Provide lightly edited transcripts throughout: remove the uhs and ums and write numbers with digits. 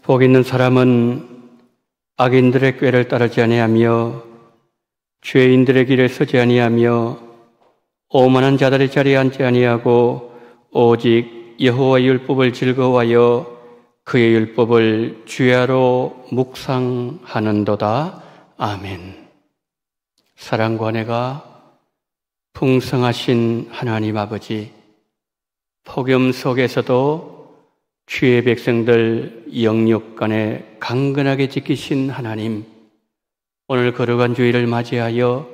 복 있는 사람은 악인들의 꾀를 따르지 아니하며 죄인들의 길에 서지 아니하며 오만한 자들의 자리에 앉지 아니하고 오직 여호와의 율법을 즐거워하여 그의 율법을 주야로 묵상하는도다. 아멘. 사랑과 은혜가 풍성하신 하나님 아버지, 폭염 속에서도 주의 백성들 영육간에 강건하게 지키신 하나님, 오늘 거룩한 주일을 맞이하여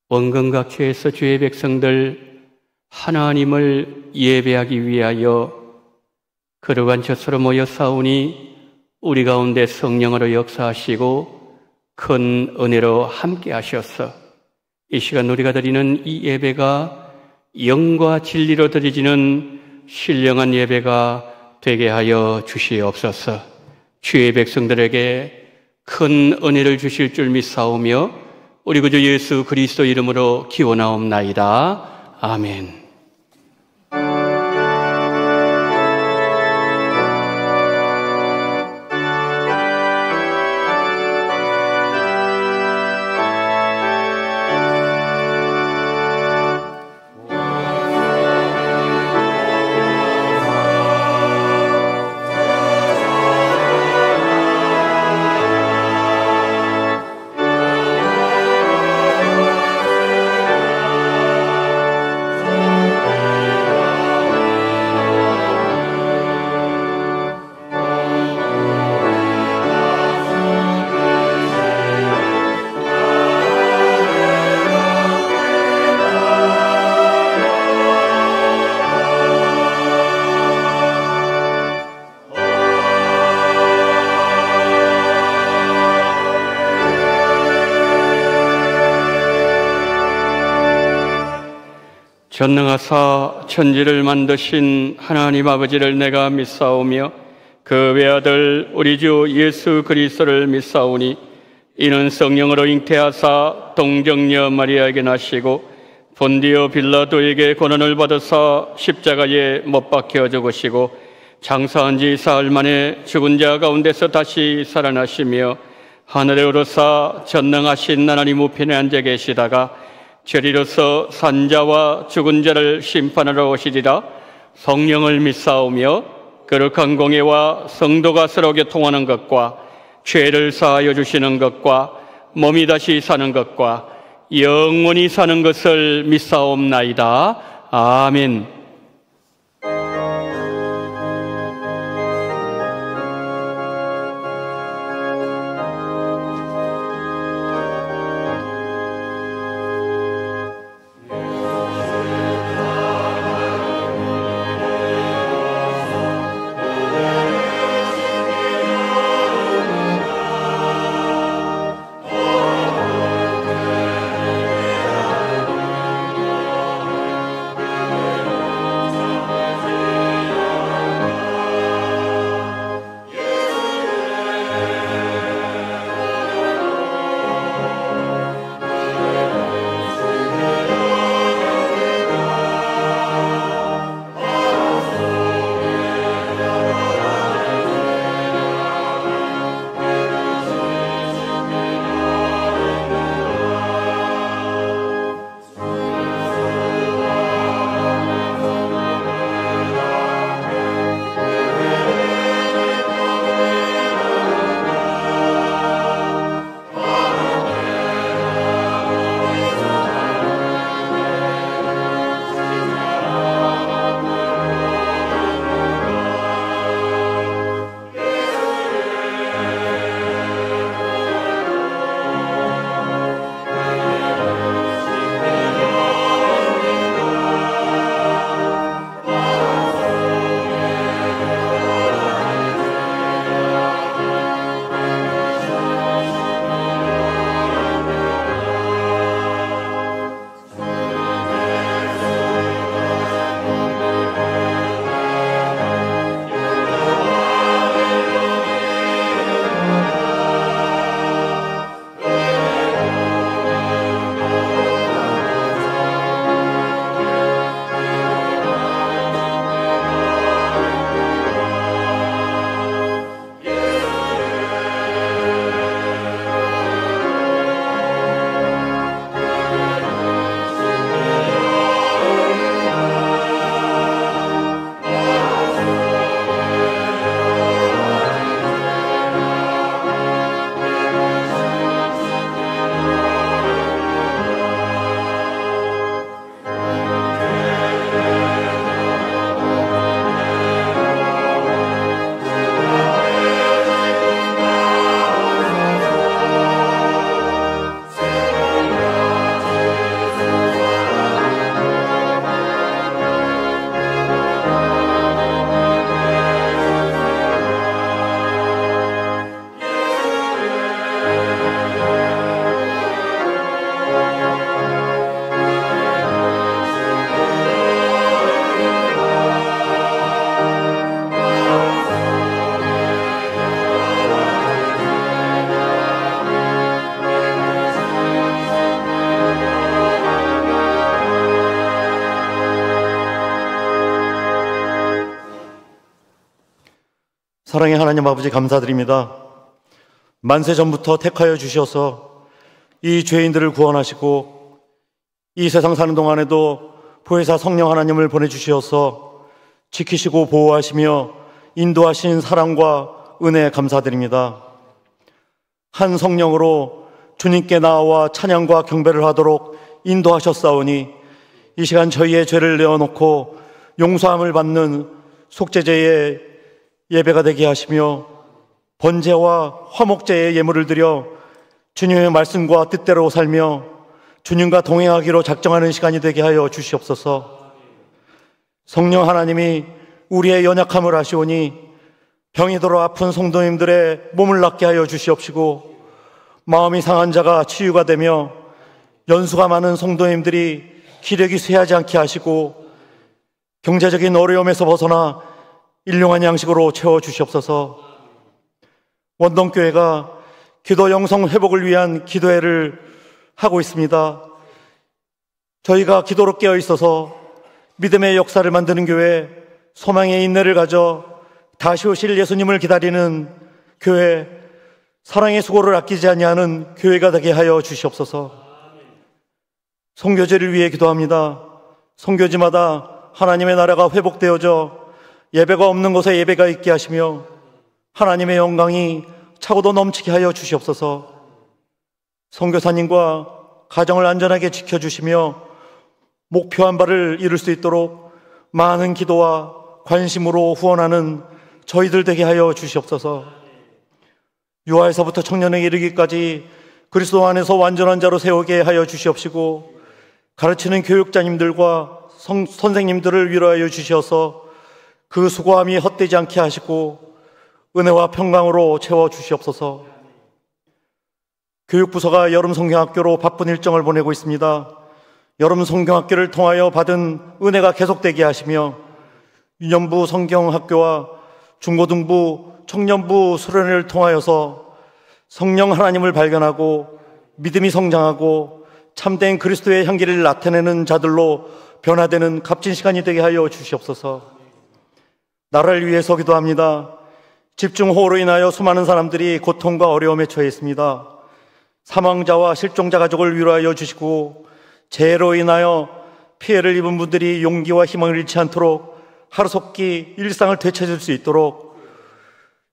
원근각처에서 주의 백성들 하나님을 예배하기 위하여 거룩한 젖소로 모여 싸우니 우리 가운데 성령으로 역사하시고 큰 은혜로 함께 하셔서 이 시간 우리가 드리는 이 예배가 영과 진리로 드려지는 신령한 예배가 되게 하여 주시옵소서. 주의 백성들에게 큰 은혜를 주실 줄 믿사오며 우리 구주 예수 그리스도 이름으로 기원하옵나이다. 아멘. 전능하사 천지를 만드신 하나님 아버지를 내가 믿사오며 그 외아들 우리 주 예수 그리스도를 믿사오니 이는 성령으로 잉태하사 동정녀 마리아에게 나시고 본디오 빌라도에게 고난을 받으사 십자가에 못 박혀 죽으시고 장사한 지 사흘 만에 죽은 자 가운데서 다시 살아나시며 하늘에 오르사 전능하신 하나님 우편에 앉아 계시다가 저리로서 산자와 죽은 자를 심판하러 오시리라. 성령을 믿사오며 거룩한 공예와 성도가 서로 교통하는 것과 죄를 사하여 주시는 것과 몸이 다시 사는 것과 영원히 사는 것을 믿사옵나이다. 아멘. 사랑의 하나님 아버지, 감사드립니다. 만세 전부터 택하여 주셔서 이 죄인들을 구원하시고 이 세상 사는 동안에도 보혜사 성령 하나님을 보내주셔서 지키시고 보호하시며 인도하신 사랑과 은혜에 감사드립니다. 한 성령으로 주님께 나아와 찬양과 경배를 하도록 인도하셨사오니 이 시간 저희의 죄를 내어놓고 용서함을 받는 속죄제의 예배가 되게 하시며 번제와 화목제의 예물을 드려 주님의 말씀과 뜻대로 살며 주님과 동행하기로 작정하는 시간이 되게 하여 주시옵소서. 성령 하나님이 우리의 연약함을 아시오니 병이 들어 아픈 성도님들의 몸을 낫게 하여 주시옵시고, 마음이 상한 자가 치유가 되며 연수가 많은 성도님들이 기력이 쇠하지 않게 하시고 경제적인 어려움에서 벗어나 일용한 양식으로 채워주시옵소서. 원동교회가 기도 영성 회복을 위한 기도회를 하고 있습니다. 저희가 기도로 깨어 있어서 믿음의 역사를 만드는 교회, 소망의 인내를 가져 다시 오실 예수님을 기다리는 교회, 사랑의 수고를 아끼지 아니하는 교회가 되게 하여 주시옵소서. 선교지를 위해 기도합니다. 선교지마다 하나님의 나라가 회복되어져 예배가 없는 곳에 예배가 있게 하시며 하나님의 영광이 차고도 넘치게 하여 주시옵소서. 선교사님과 가정을 안전하게 지켜주시며 목표한 바를 이룰 수 있도록 많은 기도와 관심으로 후원하는 저희들 되게 하여 주시옵소서. 유아에서부터 청년에게 이르기까지 그리스도 안에서 완전한 자로 세우게 하여 주시옵시고, 가르치는 교육자님들과 선생님들을 위로하여 주시어서 그 수고함이 헛되지 않게 하시고 은혜와 평강으로 채워주시옵소서. 교육부서가 여름 성경학교로 바쁜 일정을 보내고 있습니다. 여름 성경학교를 통하여 받은 은혜가 계속되게 하시며 유년부 성경학교와 중고등부, 청년부 수련회를 통하여서 성령 하나님을 발견하고 믿음이 성장하고 참된 그리스도의 향기를 나타내는 자들로 변화되는 값진 시간이 되게 하여 주시옵소서. 나라를 위해서 기도합니다. 집중호우로 인하여 수많은 사람들이 고통과 어려움에 처해 있습니다. 사망자와 실종자 가족을 위로하여 주시고, 재해로 인하여 피해를 입은 분들이 용기와 희망을 잃지 않도록 하루속히 일상을 되찾을 수 있도록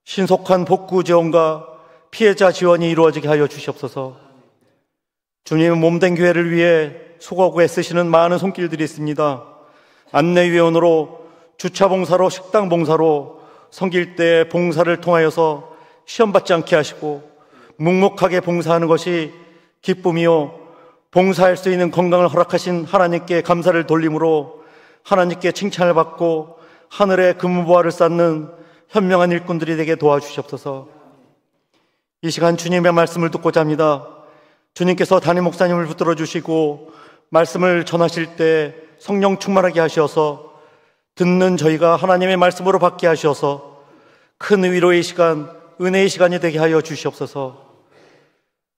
신속한 복구 지원과 피해자 지원이 이루어지게 하여 주시옵소서. 주님의 몸된 교회를 위해 수고하고 애쓰시는 많은 손길들이 있습니다. 안내위원으로, 주차봉사로, 식당봉사로 섬길 때 봉사를 통하여서 시험받지 않게 하시고 묵묵하게 봉사하는 것이 기쁨이요, 봉사할 수 있는 건강을 허락하신 하나님께 감사를 돌림으로 하나님께 칭찬을 받고 하늘의 금보화를 쌓는 현명한 일꾼들이 되게 도와주시옵소서. 이 시간 주님의 말씀을 듣고자 합니다. 주님께서 담임 목사님을 붙들어 주시고 말씀을 전하실 때 성령 충만하게 하셔서 듣는 저희가 하나님의 말씀으로 받게 하셔서 큰 위로의 시간, 은혜의 시간이 되게 하여 주시옵소서.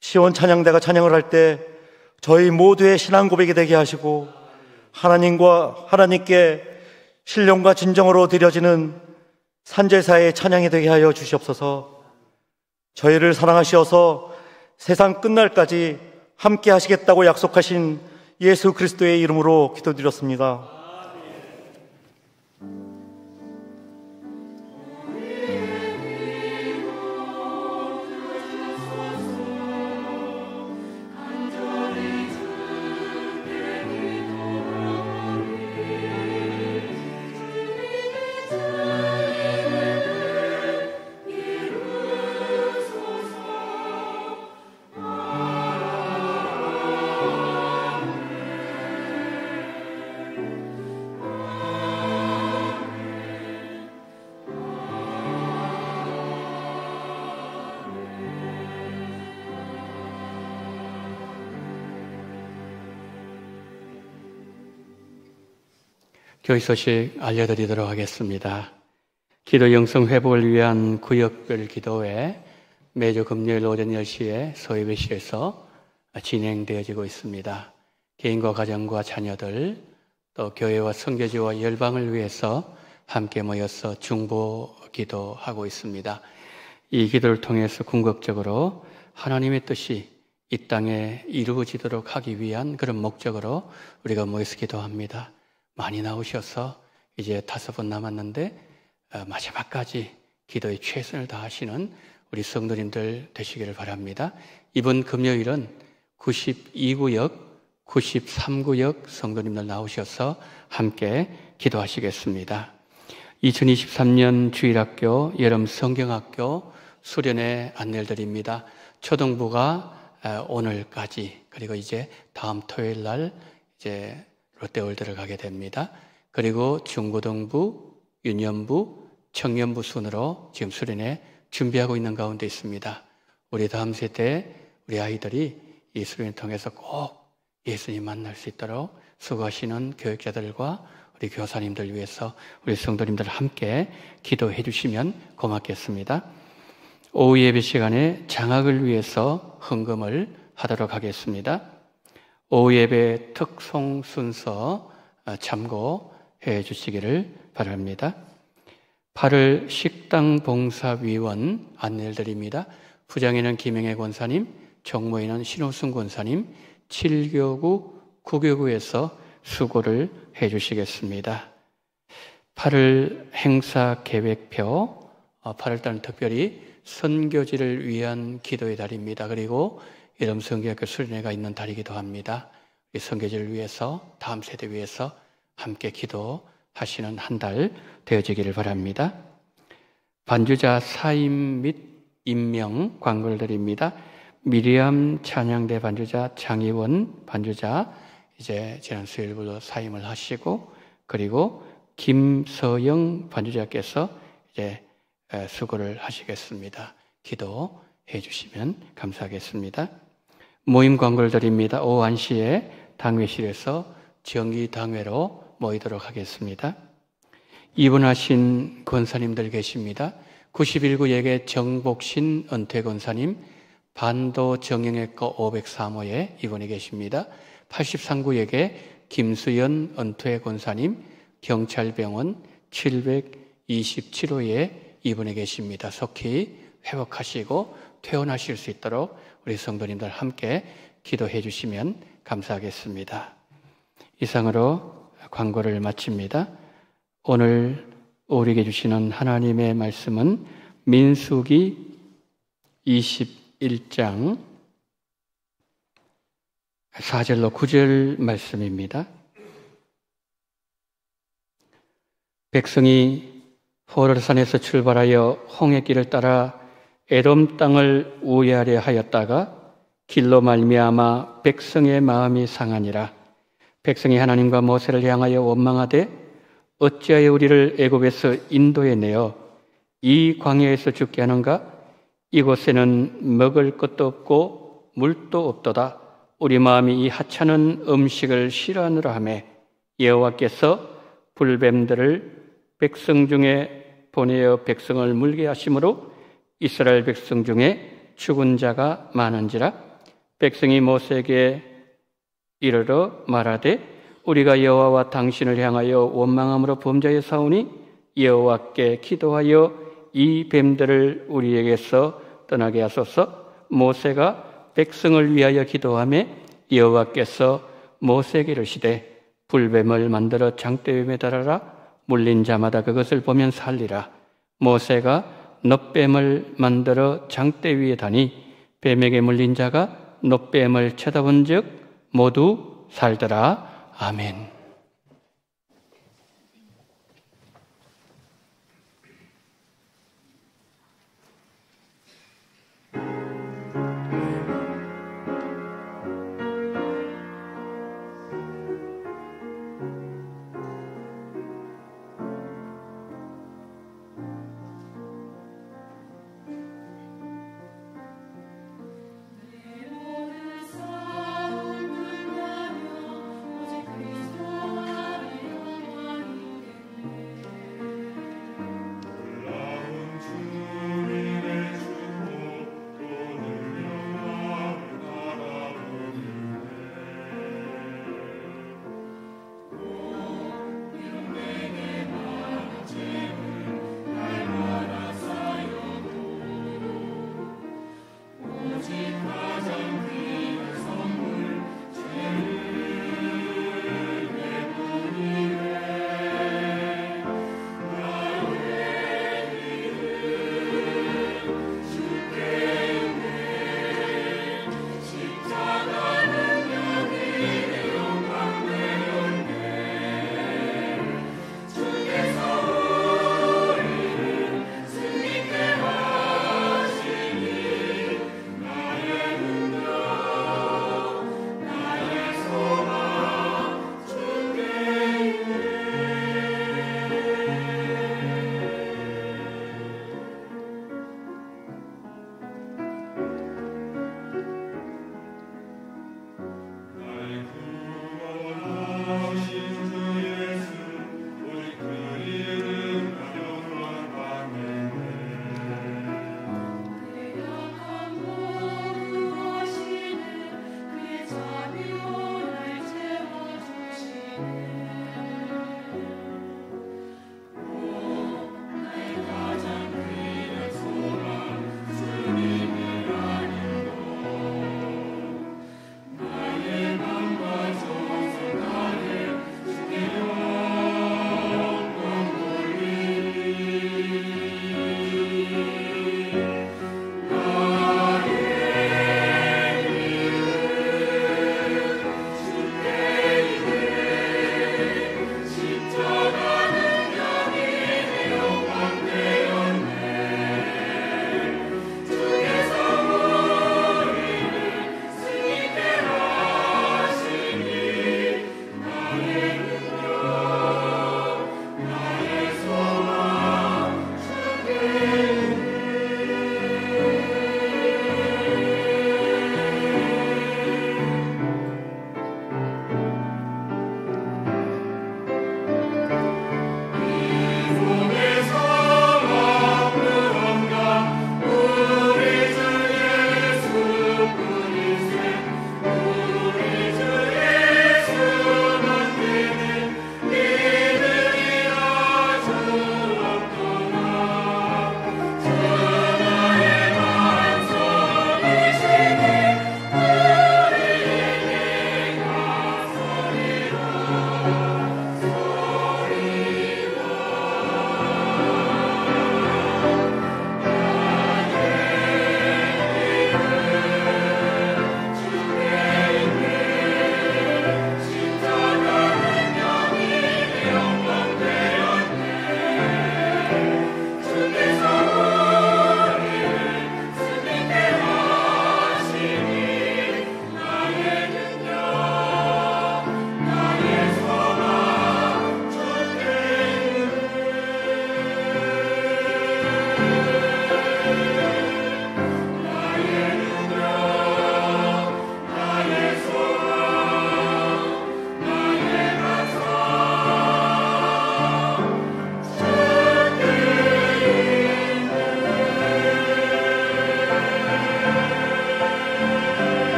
시온 찬양대가 찬양을 할 때 저희 모두의 신앙 고백이 되게 하시고 하나님께 신령과 진정으로 드려지는 산제사의 찬양이 되게 하여 주시옵소서. 저희를 사랑하시어서 세상 끝날까지 함께 하시겠다고 약속하신 예수 그리스도의 이름으로 기도드렸습니다. 교회 소식 알려드리도록 하겠습니다. 기도 영성 회복을 위한 구역별 기도회 매주 금요일 오전 10시에 서예배실에서 진행되어지고 있습니다. 개인과 가정과 자녀들, 또 교회와 선교지와 열방을 위해서 함께 모여서 중보 기도하고 있습니다. 이 기도를 통해서 궁극적으로 하나님의 뜻이 이 땅에 이루어지도록 하기 위한 그런 목적으로 우리가 모여서 기도합니다. 많이 나오셔서 이제 5분 남았는데 마지막까지 기도에 최선을 다하시는 우리 성도님들 되시기를 바랍니다. 이번 금요일은 92구역, 93구역 성도님들 나오셔서 함께 기도하시겠습니다. 2023년 주일학교, 여름 성경학교 수련회 안내를 드립니다. 초등부가 오늘까지, 그리고 이제 다음 토요일 날 이제 롯데월드를 가게 됩니다. 그리고 중고등부, 유년부, 청년부 순으로 지금 수련회 준비하고 있는 가운데 있습니다. 우리 다음 세대, 우리 아이들이 이 수련을 통해서 꼭 예수님 만날 수 있도록 수고하시는 교육자들과 우리 교사님들 위해서 우리 성도님들 함께 기도해 주시면 고맙겠습니다. 오후 예배 시간에 장학을 위해서 헌금을 하도록 하겠습니다. 오후 예배 특송 순서 참고해 주시기를 바랍니다. 8월 식당 봉사위원 안내를 드립니다. 부장에는 김영애 권사님, 정모에는 신호순 권사님, 7교구, 9교구에서 수고를 해 주시겠습니다. 8월 행사 계획표, 8월달은 특별히 선교지를 위한 기도의 달입니다. 그리고 여름 성경학교 수련회가 있는 달이기도 합니다. 이 선교지를 위해서, 다음 세대 위해서 함께 기도하시는 한 달 되어지기를 바랍니다. 반주자 사임 및 임명 광고를 드립니다. 미리암 찬양대 반주자 장희원 반주자 이제 지난 수요일부터 사임을 하시고, 그리고 김서영 반주자께서 이제 수고를 하시겠습니다. 기도해 주시면 감사하겠습니다. 모임 광고를 드립니다. 오후 1시에 당회실에서 정기당회로 모이도록 하겠습니다. 입원하신 권사님들 계십니다. 91구 예계 정복신 은퇴 권사님, 반도 정형외과 503호에 입원해 계십니다. 83구 예계 김수연 은퇴 권사님, 경찰병원 727호에 입원해 계십니다. 속히 회복하시고 퇴원하실 수 있도록 우리 성도님들 함께 기도해 주시면 감사하겠습니다. 이상으로 광고를 마칩니다. 오늘 우리에게 주시는 하나님의 말씀은 민수기 21장 4절로 9절 말씀입니다. 백성이 호르산에서 출발하여 홍해길을 따라 에돔 땅을 우회하려 하였다가 길로 말미암아 백성의 마음이 상하니라. 백성이 하나님과 모세를 향하여 원망하되 어찌하여 우리를 애굽에서 인도해 내어 이 광야에서 죽게 하는가? 이곳에는 먹을 것도 없고 물도 없도다. 우리 마음이 이 하찮은 음식을 싫어하느라 하매 여호와께서 불뱀들을 백성 중에 보내어 백성을 물게 하심으로 이스라엘 백성 중에 죽은 자가 많은지라. 백성이 모세에게 이르러 말하되 우리가 여호와와 당신을 향하여 원망함으로 범죄하였사오니 여호와께 기도하여 이 뱀들을 우리에게서 떠나게 하소서. 모세가 백성을 위하여 기도하며 여호와께서 모세에게 이르시되 불뱀을 만들어 장대에 달아라. 물린 자마다 그것을 보면 살리라. 모세가 놋뱀을 만들어 장대 위에 다니 뱀에게 물린 자가 놋뱀을 쳐다본 즉 모두 살더라. 아멘. 오직 그리스도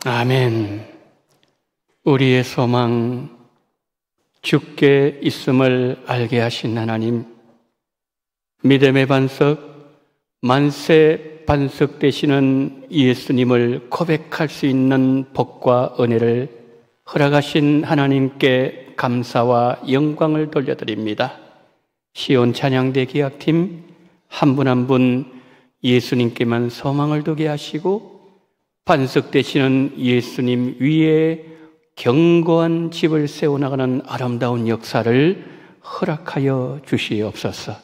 아멘. 우리의 소망, 주께 있음을 알게 하신 하나님, 믿음의 반석, 만세 반석 되시는 예수님을 고백할 수 있는 복과 은혜를 허락하신 하나님께 감사와 영광을 돌려드립니다. 시온 찬양대 기악팀 한 분 한 분 예수님께만 소망을 두게 하시고 반석 되시는 예수님 위에 견고한 집을 세워나가는 아름다운 역사를 허락하여 주시옵소서.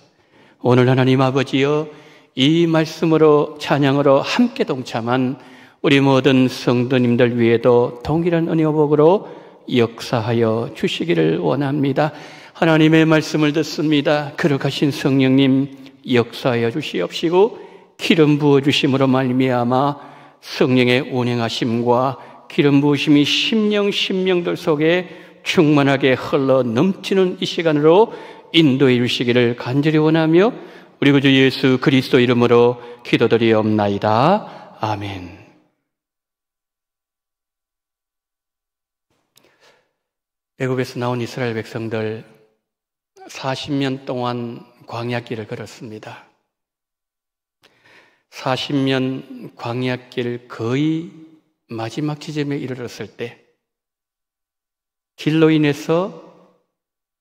오늘 하나님 아버지여, 이 말씀으로 찬양으로 함께 동참한 우리 모든 성도님들 위에도 동일한 은혜와 복으로 역사하여 주시기를 원합니다. 하나님의 말씀을 듣습니다. 거룩하신 성령님 역사하여 주시옵시고 기름 부어주심으로 말미암아 성령의 운행하심과 기름 부으심이 심령들 속에 충만하게 흘러 넘치는 이 시간으로 인도해 주시기를 간절히 원하며 우리 구주 예수 그리스도 이름으로 기도드리옵나이다. 아멘. 애굽에서 나온 이스라엘 백성들 40년 동안 광야길을 걸었습니다. 40년 광야길 거의 마지막 지점에 이르렀을 때 길로 인해서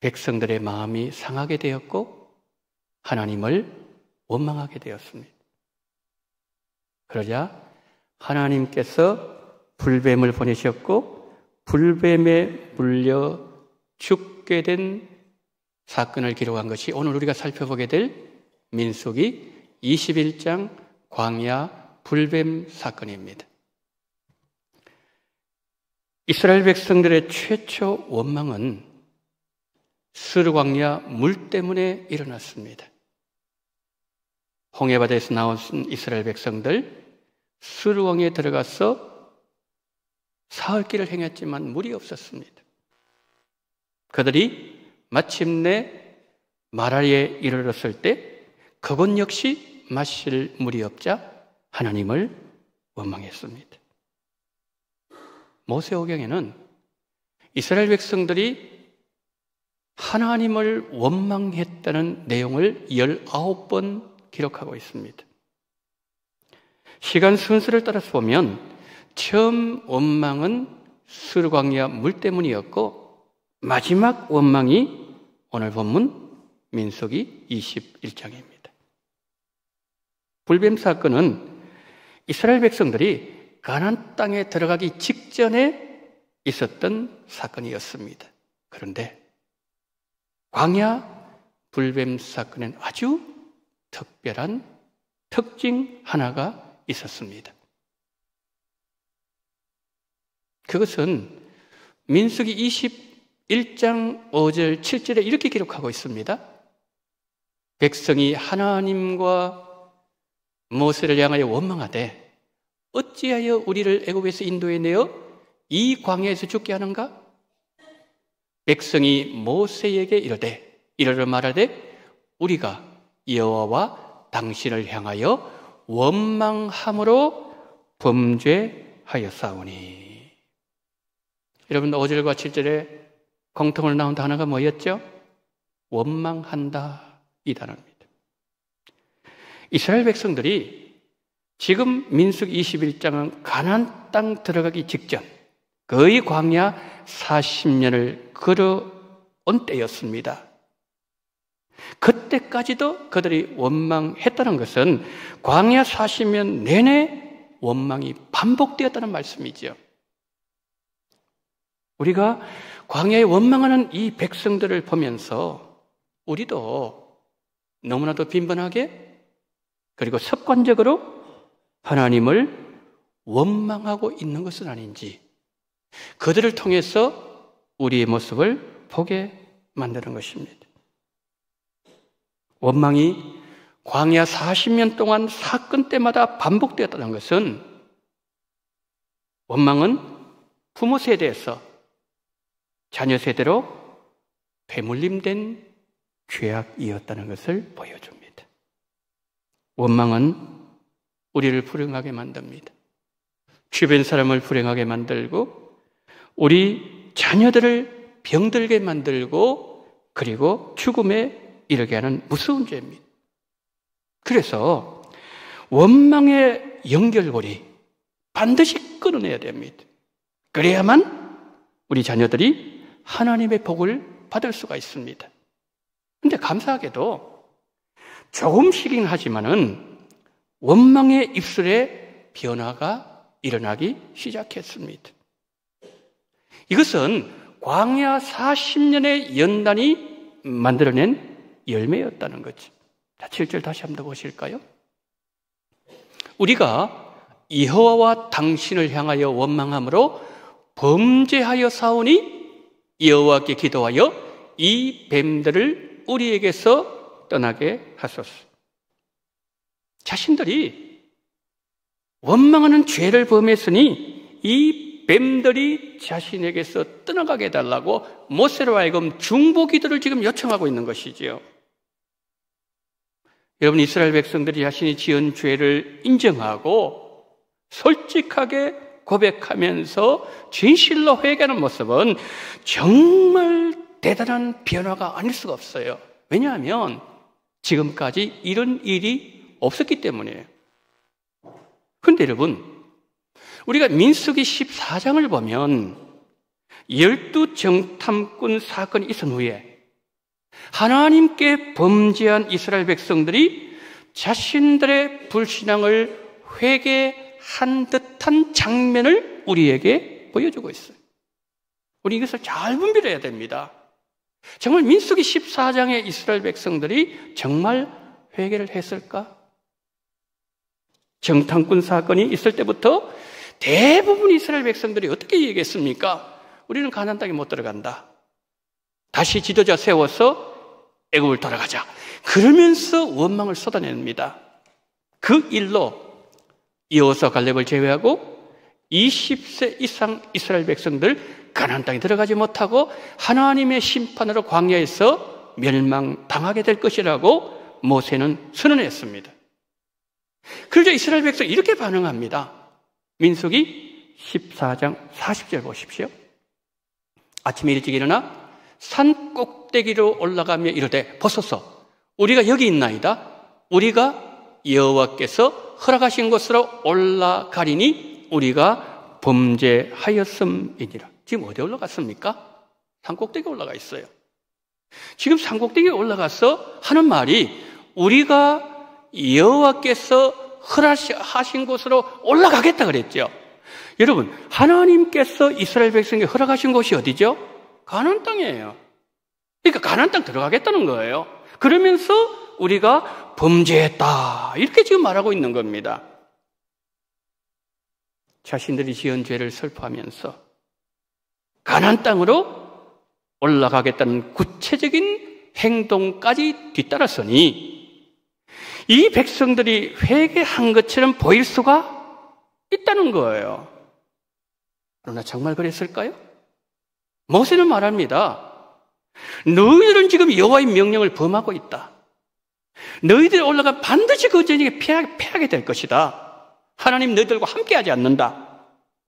백성들의 마음이 상하게 되었고 하나님을 원망하게 되었습니다. 그러자 하나님께서 불뱀을 보내셨고 불뱀에 물려 죽게 된 사건을 기록한 것이 오늘 우리가 살펴보게 될 민수기 21장 광야 불뱀 사건입니다. 이스라엘 백성들의 최초 원망은 스르 광야 물 때문에 일어났습니다. 홍해바다에서 나온 이스라엘 백성들 스르 광야에 들어가서 사흘길을 행했지만 물이 없었습니다. 그들이 마침내 마라에 이르렀을 때 그곳 역시 마실 물이 없자 하나님을 원망했습니다. 모세오경에는 이스라엘 백성들이 하나님을 원망했다는 내용을 19번 기록하고 있습니다. 시간 순서를 따라서 보면 처음 원망은 스르 광야 물 때문이었고 마지막 원망이 오늘 본문 민수기 21장입니다. 불뱀 사건은 이스라엘 백성들이 가나안 땅에 들어가기 직전에 있었던 사건이었습니다. 그런데 광야 불뱀 사건엔 아주 특별한 특징 하나가 있었습니다. 그것은 민수기 21장 5절 7절에 이렇게 기록하고 있습니다. 백성이 하나님과 모세를 향하여 원망하되 어찌하여 우리를 애굽에서 인도해내어 이 광야에서 죽게 하는가? 백성이 모세에게 이르러 말하되 우리가 여호와와 당신을 향하여 원망함으로 범죄하였사오니. 여러분 5절과 7절에 공통으로 나온 단어가 뭐였죠? 원망한다, 이 단어입니다. 이스라엘 백성들이 지금 민수기 21장은 가나안 땅 들어가기 직전 거의 광야 40년을 걸어온 때였습니다. 그때까지도 그들이 원망했다는 것은 광야 40년 내내 원망이 반복되었다는 말씀이죠. 우리가 광야에 원망하는 이 백성들을 보면서 우리도 너무나도 빈번하게 그리고 습관적으로 하나님을 원망하고 있는 것은 아닌지 그들을 통해서 우리의 모습을 보게 만드는 것입니다. 원망이 광야 40년 동안 사건 때마다 반복되었다는 것은 원망은 부모 세대에서 자녀 세대로 되물림된 죄악이었다는 것을 보여줍니다. 원망은 우리를 불행하게 만듭니다. 주변 사람을 불행하게 만들고 우리 자녀들을 병들게 만들고 그리고 죽음에 이르게 하는 무서운 죄입니다. 그래서 원망의 연결고리 반드시 끊어내야 됩니다. 그래야만 우리 자녀들이 하나님의 복을 받을 수가 있습니다. 그런데 감사하게도 조금씩이긴 하지만은 원망의 입술에 변화가 일어나기 시작했습니다. 이것은 광야 40년의 연단이 만들어낸 열매였다는 거죠. 자, 7절 다시 한번 더 보실까요? 우리가 여호와와 당신을 향하여 원망함으로 범죄하여 사오니 여호와께 기도하여 이 뱀들을 우리에게서 떠나게 하소서. 자신들이 원망하는 죄를 범했으니 이 뱀들이 자신에게서 떠나가게 해달라고 모세로 하여금 중보 기도를 지금 요청하고 있는 것이지요. 여러분, 이스라엘 백성들이 자신이 지은 죄를 인정하고 솔직하게 고백하면서 진실로 회개하는 모습은 정말 대단한 변화가 아닐 수가 없어요. 왜냐하면 지금까지 이런 일이 없었기 때문이에요. 그런데 여러분, 우리가 민수기 14장을 보면 12정탐꾼 사건이 있은 후에 하나님께 범죄한 이스라엘 백성들이 자신들의 불신앙을 회개한 듯한 장면을 우리에게 보여주고 있어요. 우리 이것을 잘 분별해야 됩니다. 정말 민수기 14장의 이스라엘 백성들이 정말 회개를 했을까? 정탐꾼 사건이 있을 때부터 대부분 이스라엘 백성들이 어떻게 얘기했습니까? 우리는 가나안 땅에 못 들어간다. 다시 지도자 세워서 애굽을 돌아가자. 그러면서 원망을 쏟아냅니다. 그 일로 여호수아 갈렙을 제외하고 20세 이상 이스라엘 백성들 가나안 땅에 들어가지 못하고 하나님의 심판으로 광야에서 멸망당하게 될 것이라고 모세는 선언했습니다. 그러자 이스라엘 백성이 이렇게 반응합니다. 민수기 14장 40절 보십시오. 아침에 일찍 일어나 산 꼭대기로 올라가며 이르되 보소서 우리가 여기 있나이다. 우리가 여호와께서 허락하신 곳으로 올라가리니 우리가 범죄하였음이니라. 지금 어디 올라갔습니까? 산 꼭대기에 올라가 있어요. 지금 산 꼭대기에 올라가서 하는 말이 우리가 여호와께서 허락하신 곳으로 올라가겠다 그랬죠. 여러분, 하나님께서 이스라엘 백성에게 허락하신 곳이 어디죠? 가나안 땅이에요. 그러니까 가나안 땅 들어가겠다는 거예요. 그러면서 우리가 범죄했다 이렇게 지금 말하고 있는 겁니다. 자신들이 지은 죄를 슬퍼하면서 가나안 땅으로 올라가겠다는 구체적인 행동까지 뒤따랐으니 이 백성들이 회개한 것처럼 보일 수가 있다는 거예요. 그러나 정말 그랬을까요? 모세는 말합니다. 너희들은 지금 여호와의 명령을 범하고 있다. 너희들이 올라가 반드시 그 저녁에 패하게 될 것이다. 하나님 너희들과 함께하지 않는다.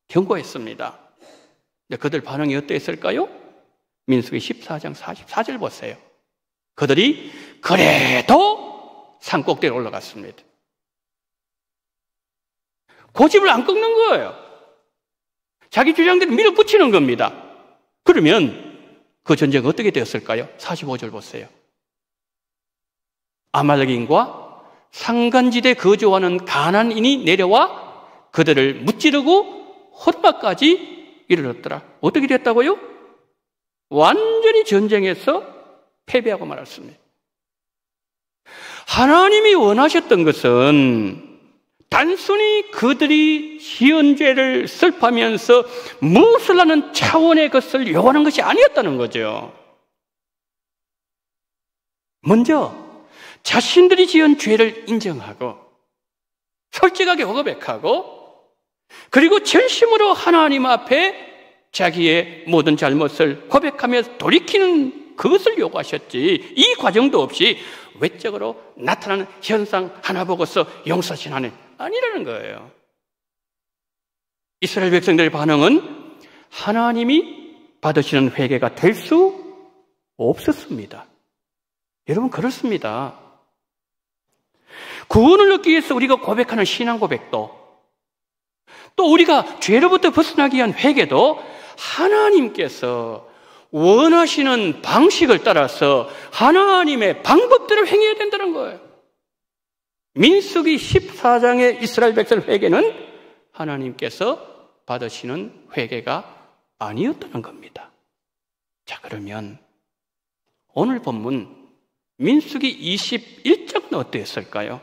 경고했습니다. 근데 그들 반응이 어땠을까요? 민수기 14장 44절 보세요. 그들이 그래도 산꼭대기에 올라갔습니다. 고집을 안 꺾는 거예요. 자기 주장대로 밀어붙이는 겁니다. 그러면 그 전쟁은 어떻게 되었을까요? 45절 보세요. 아말렉인과 산간지대에 거주하는 가나안인이 내려와 그들을 무찌르고 호르마까지 이르렀더라. 어떻게 됐다고요? 완전히 전쟁에서 패배하고 말았습니다. 하나님이 원하셨던 것은 단순히 그들이 지은 죄를 슬퍼하면서 무엇을 하는 차원의 것을 요구하는 것이 아니었다는 거죠. 먼저 자신들이 지은 죄를 인정하고 솔직하게 고백하고 그리고 전심으로 하나님 앞에 자기의 모든 잘못을 고백하며 돌이키는 그것을 요구하셨지, 이 과정도 없이 외적으로 나타나는 현상 하나 보고서 용서하신 하나님 아니라는 거예요. 이스라엘 백성들의 반응은 하나님이 받으시는 회개가 될 수 없었습니다. 여러분, 그렇습니다. 구원을 얻기 위해서 우리가 고백하는 신앙 고백도, 또 우리가 죄로부터 벗어나기 위한 회개도 하나님께서 원하시는 방식을 따라서 하나님의 방법대로 행해야 된다는 거예요. 민수기 14장의 이스라엘 백성 회개는 하나님께서 받으시는 회개가 아니었다는 겁니다. 자, 그러면 오늘 본문 민수기 21장은 어땠을까요?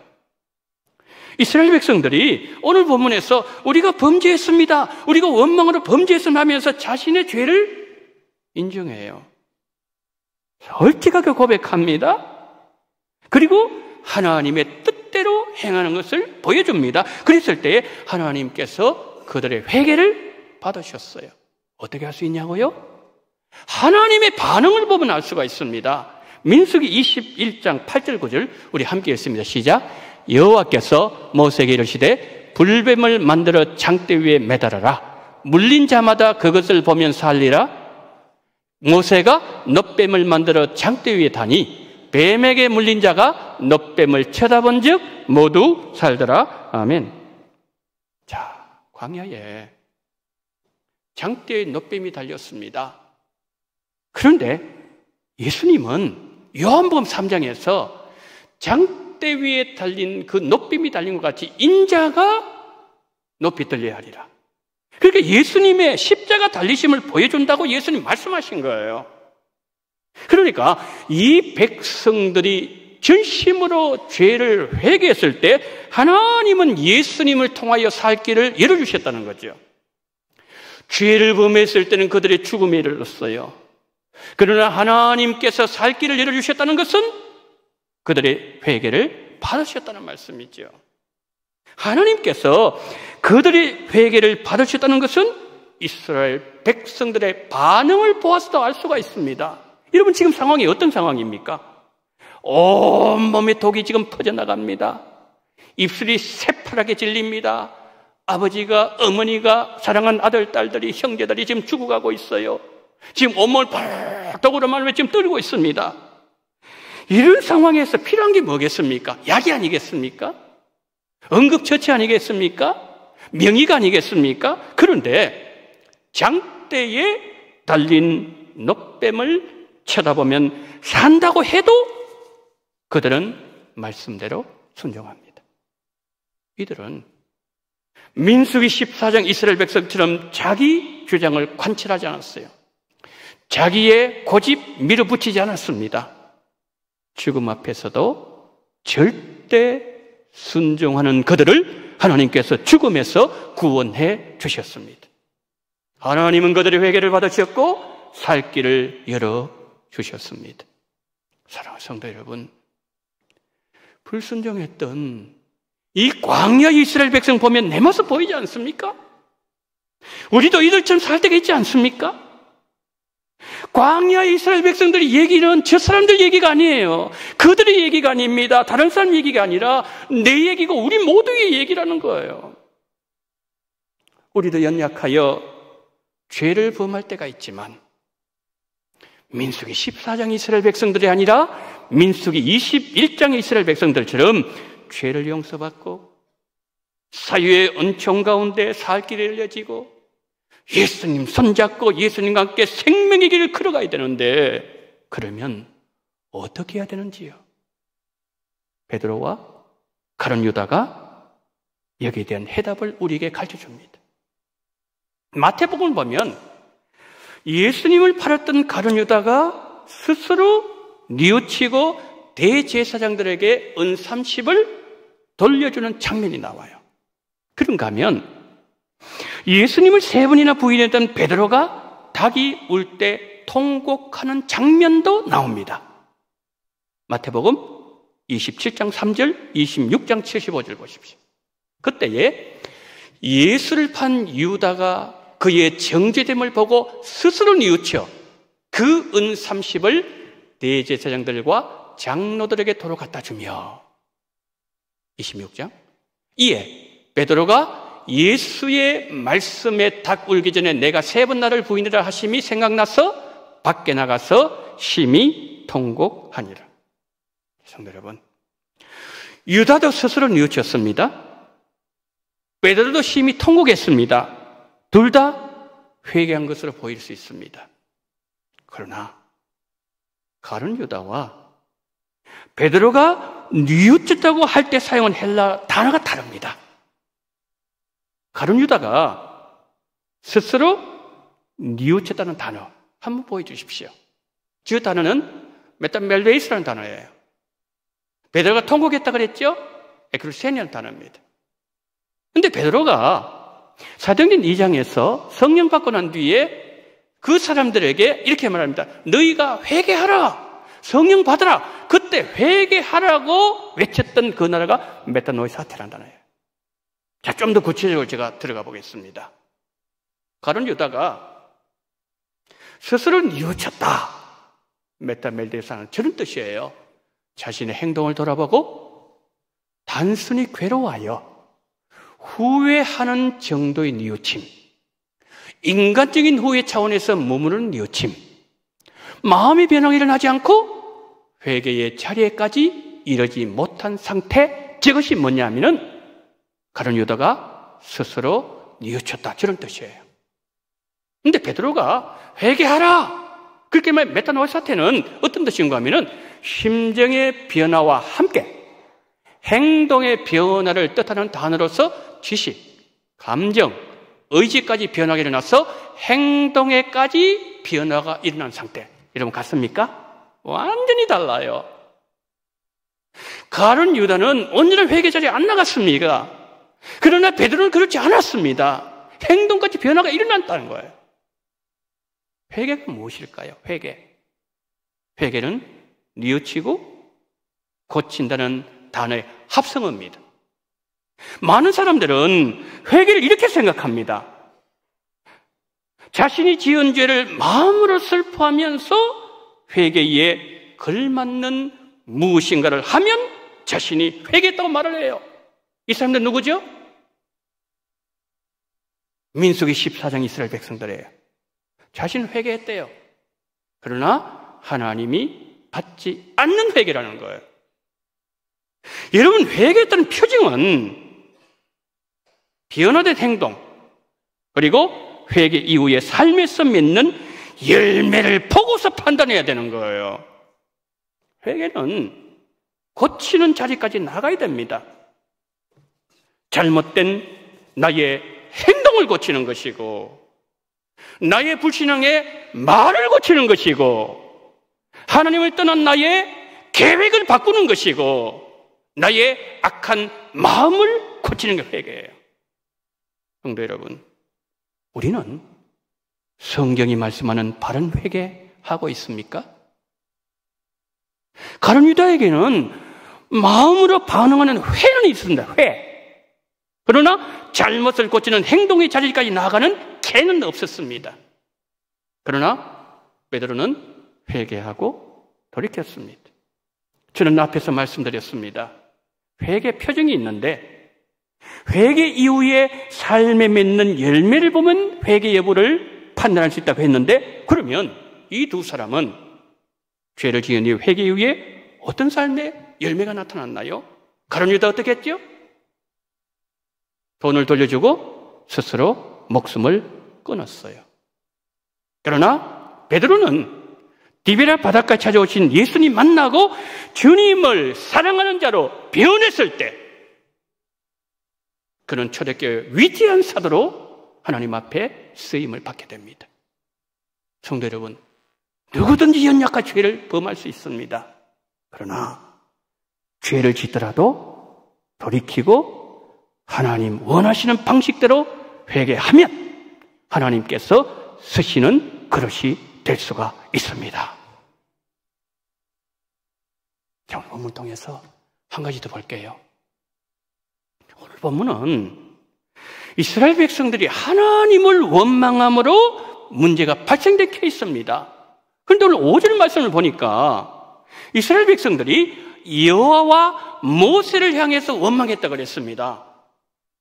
이스라엘 백성들이 오늘 본문에서 우리가 범죄했습니다, 우리가 원망으로 범죄했습니다 하면서 자신의 죄를 인정해요. 솔직하게 고백합니다. 그리고 하나님의 뜻대로 행하는 것을 보여줍니다. 그랬을 때에 하나님께서 그들의 회개를 받으셨어요. 어떻게 할 수 있냐고요? 하나님의 반응을 보면 알 수가 있습니다. 민수기 21장 8절 9절 우리 함께 읽습니다. 시작. 여호와께서 모세에게 이르시되 불뱀을 만들어 장대 위에 매달아라. 물린 자마다 그것을 보면 살리라. 모세가 놋뱀을 만들어 장대 위에 다니 뱀에게 물린 자가 놋뱀을 쳐다본 즉 모두 살더라. 아멘. 자, 광야에 장대에 놋뱀이 달렸습니다. 그런데 예수님은 요한복음 3장에서 장대 위에 달린 그 놋뱀이 달린 것 같이 인자가 높이 들려야 하리라. 그러니까 예수님의 십자가 달리심을 보여준다고 예수님 말씀하신 거예요. 그러니까 이 백성들이 전심으로 죄를 회개했을 때 하나님은 예수님을 통하여 살 길을 열어주셨다는 거죠. 죄를 범했을 때는 그들의 죽음에 이르렀어요. 그러나 하나님께서 살 길을 열어주셨다는 것은 그들의 회개를 받으셨다는 말씀이죠. 하나님께서 그들의 회개를 받으셨다는 것은 이스라엘 백성들의 반응을 보아서도 알 수가 있습니다. 여러분, 지금 상황이 어떤 상황입니까? 온몸에 독이 지금 퍼져나갑니다. 입술이 새파랗게 질립니다. 아버지가, 어머니가, 사랑한 아들, 딸들이, 형제들이 지금 죽어가고 있어요. 지금 온몸을 독으로 말며 지금 떨고 있습니다. 이런 상황에서 필요한 게 뭐겠습니까? 약이 아니겠습니까? 응급처치 아니겠습니까? 명의가 아니겠습니까? 그런데 장대에 달린 놋뱀을 쳐다보면 산다고 해도 그들은 말씀대로 순종합니다. 이들은 민수기 14장 이스라엘 백성처럼 자기 주장을 관철하지 않았어요. 자기의 고집 밀어붙이지 않았습니다. 죽음 앞에서도 절대 순종하는 그들을 하나님께서 죽음에서 구원해 주셨습니다. 하나님은 그들의 회개를 받으셨고 살 길을 열어주셨습니다. 사랑하는 성도 여러분, 불순종했던 이 광야 이스라엘 백성 보면 내 모습 보이지 않습니까? 우리도 이들처럼 살 때가 있지 않습니까? 광야 이스라엘 백성들의 얘기는 저 사람들 얘기가 아니에요. 그들의 얘기가 아닙니다. 다른 사람 얘기가 아니라 내 얘기고 우리 모두의 얘기라는 거예요. 우리도 연약하여 죄를 범할 때가 있지만 민수기 14장 이스라엘 백성들이 아니라 민수기 21장 이스라엘 백성들처럼 죄를 용서받고 사유의 은총 가운데 살 길이 열려지고 예수님 손잡고 예수님과 함께 생명의 길을 걸어가야 되는데, 그러면 어떻게 해야 되는지요? 베드로와 가룟 유다가 여기에 대한 해답을 우리에게 가르쳐줍니다. 마태복음을 보면 예수님을 팔았던 가룟 유다가 스스로 뉘우치고 대제사장들에게 은 30을 돌려주는 장면이 나와요. 그런가 하면 예수님을 3번이나 부인했던 베드로가 닭이 울 때 통곡하는 장면도 나옵니다. 마태복음 27장 3절, 26장 75절 보십시오. 그때에 예수를 판 유다가 그의 정죄됨을 보고 스스로 뉘우쳐 그 은 30을 대제사장들과 장로들에게 도로 갖다 주며 26장 이에 베드로가 예수의 말씀에 닭 울기 전에 내가 3번 나를 부인이라 하심이 생각나서 밖에 나가서 심히 통곡하니라. 성도 여러분, 유다도 스스로 뉘우쳤습니다. 베드로도 심히 통곡했습니다. 둘 다 회개한 것으로 보일 수 있습니다. 그러나 가룟 유다와 베드로가 뉘우쳤다고 할 때 사용한 헬라 단어가 다릅니다. 가룟 유다가 스스로 뉘우쳤다는 단어 한번 보여주십시오. 그 단어는 메타멜베이스라는 단어예요. 베드로가 통곡했다 그랬죠? 에크루세니라는 단어입니다. 근데 베드로가 사도행전 2장에서 성령 받고 난 뒤에 그 사람들에게 이렇게 말합니다. 너희가 회개하라, 성령 받으라. 그때 회개하라고 외쳤던 그 나라가 메타노이사테라는 단어예요. 자, 좀 더 구체적으로 제가 들어가 보겠습니다. 가룟 유다가 스스로 뉘우쳤다. 메타멜데사는 저런 뜻이에요. 자신의 행동을 돌아보고 단순히 괴로워하여 후회하는 정도의 뉘우침, 인간적인 후회 차원에서 머무르는 뉘우침, 마음의 변화가 일어나지 않고 회개의 자리에까지 이르지 못한 상태, 저것이 뭐냐 하면은 가룟 유다가 스스로 뉘우쳤다, 저런 뜻이에요. 근데 베드로가 회개하라, 그렇게 말 메타노이사테는 어떤 뜻인가 하면은 심정의 변화와 함께 행동의 변화를 뜻하는 단어로서 지식, 감정, 의지까지 변화가 일어나서 행동에까지 변화가 일어난 상태. 여러분 같습니까? 완전히 달라요. 가룟 유다는 온전한 회개 자리에 안 나갔습니다. 그러나 베드로는 그렇지 않았습니다. 행동까지 변화가 일어났다는 거예요. 회개가 무엇일까요? 회개는 뉘우치고 고친다는 단어의 합성어입니다. 많은 사람들은 회개를 이렇게 생각합니다. 자신이 지은 죄를 마음으로 슬퍼하면서 회개에 걸맞는 무엇인가를 하면 자신이 회개했다고 말을 해요. 이 사람들 누구죠? 민수기 14장 이스라엘 백성들이에요. 자신은 회개했대요. 그러나 하나님이 받지 않는 회개라는 거예요. 여러분, 회개했다는 표징은 변화된 행동, 그리고 회개 이후의 삶에서 맺는 열매를 보고서 판단해야 되는 거예요. 회개는 고치는 자리까지 나가야 됩니다. 잘못된 나의 행동을 고치는 것이고, 나의 불신앙의 말을 고치는 것이고, 하나님을 떠난 나의 계획을 바꾸는 것이고, 나의 악한 마음을 고치는 게 회개예요. 성도 여러분, 우리는 성경이 말씀하는 바른 회개하고 있습니까? 가룟 유다에게는 마음으로 반응하는 회는 있습니다. 회. 그러나 잘못을 고치는 행동의 자리까지 나아가는 개는 없었습니다. 그러나 베드로는 회개하고 돌이켰습니다. 저는 앞에서 말씀드렸습니다. 회개 표정이 있는데 회개 이후에 삶에 맺는 열매를 보면 회개 여부를 판단할 수 있다고 했는데, 그러면 이 두 사람은 죄를 지은 이후 회개 이후에 어떤 삶의 열매가 나타났나요? 가룟 유다 어떻게 했죠? 돈을 돌려주고 스스로 목숨을 끊었어요. 그러나 베드로는 디베라 바닷가에 찾아오신 예수님 만나고 주님을 사랑하는 자로 변했을 때 그는 초대교회 위대한 사도로 하나님 앞에 쓰임을 받게 됩니다. 성도 여러분, 누구든지 연약한 죄를 범할 수 있습니다. 그러나 죄를 짓더라도 돌이키고 하나님 원하시는 방식대로 회개하면 하나님께서 쓰시는 그릇이 될 수가 있습니다. 자, 오늘 본문 통해서 한 가지 더 볼게요. 오늘 본문은 이스라엘 백성들이 하나님을 원망함으로 문제가 발생된 케이스입니다. 그런데 오늘 5절 말씀을 보니까 이스라엘 백성들이 여호와와 모세를 향해서 원망했다고 그랬습니다.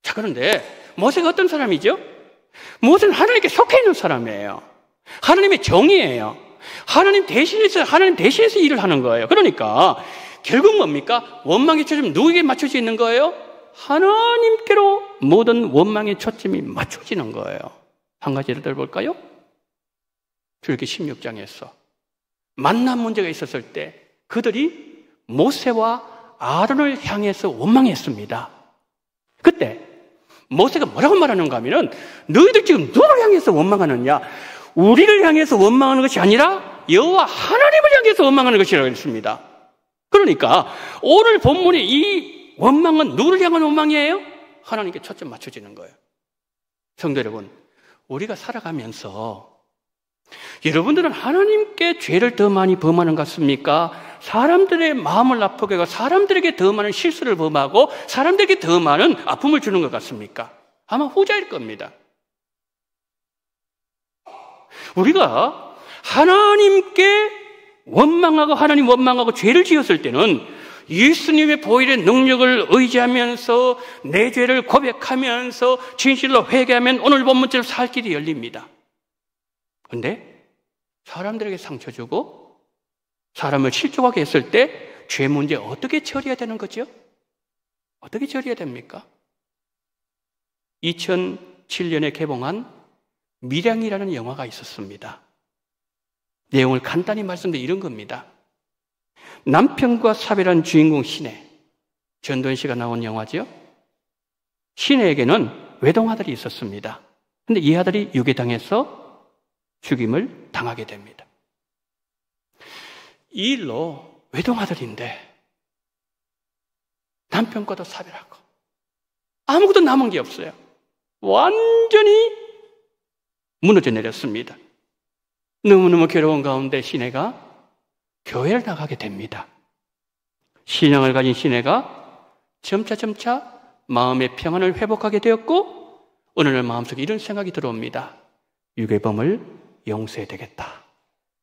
자, 그런데 모세가 어떤 사람이죠? 모세는 하나님께 속해 있는 사람이에요. 하나님의 종이에요. 하나님 대신해서 일을 하는 거예요. 그러니까 결국 뭡니까? 원망의 초점이 누구에게 맞춰져 있는 거예요? 하나님께로 모든 원망의 초점이 맞춰지는 거예요. 한 가지 예를 들어볼까요? 출애굽기 16장에서 만난 문제가 있었을 때 그들이 모세와 아론을 향해서 원망했습니다. 그때 모세가 뭐라고 말하는가 하면은 너희들 지금 누구를 향해서 원망하느냐? 우리를 향해서 원망하는 것이 아니라 여호와 하나님을 향해서 원망하는 것이라고 했습니다. 그러니까 오늘 본문의 이 원망은 누구를 향한 원망이에요? 하나님께 초점 맞춰지는 거예요. 성도 여러분, 우리가 살아가면서 여러분들은 하나님께 죄를 더 많이 범하는 것 같습니까? 사람들의 마음을 아프게 하고 사람들에게 더 많은 실수를 범하고 사람들에게 더 많은 아픔을 주는 것 같습니까? 아마 후자일 겁니다. 우리가 하나님께 원망하고 하나님 원망하고 죄를 지었을 때는 예수님의 보혈의 능력을 의지하면서 내 죄를 고백하면서 진실로 회개하면 오늘 본문처럼 살 길이 열립니다. 그런데 사람들에게 상처 주고 사람을 실족하게 했을 때 죄 문제 어떻게 처리해야 되는 거죠? 어떻게 처리해야 됩니까? 2007년에 개봉한 밀양이라는 영화가 있었습니다. 내용을 간단히 말씀드리면 이런 겁니다. 남편과 사별한 주인공 신혜, 전도연 씨가 나온 영화죠. 신혜에게는 외동아들이 있었습니다. 그런데 이 아들이 유괴당해서 죽임을 당하게 됩니다. 이 일로 외동아들인데 남편과도 사별하고 아무것도 남은 게 없어요. 완전히 무너져 내렸습니다. 너무너무 괴로운 가운데 신혜가 교회를 나가게 됩니다. 신앙을 가진 신혜가 점차 마음의 평안을 회복하게 되었고 어느 날 마음속에 이런 생각이 들어옵니다. 유괴범을 용서해야 되겠다.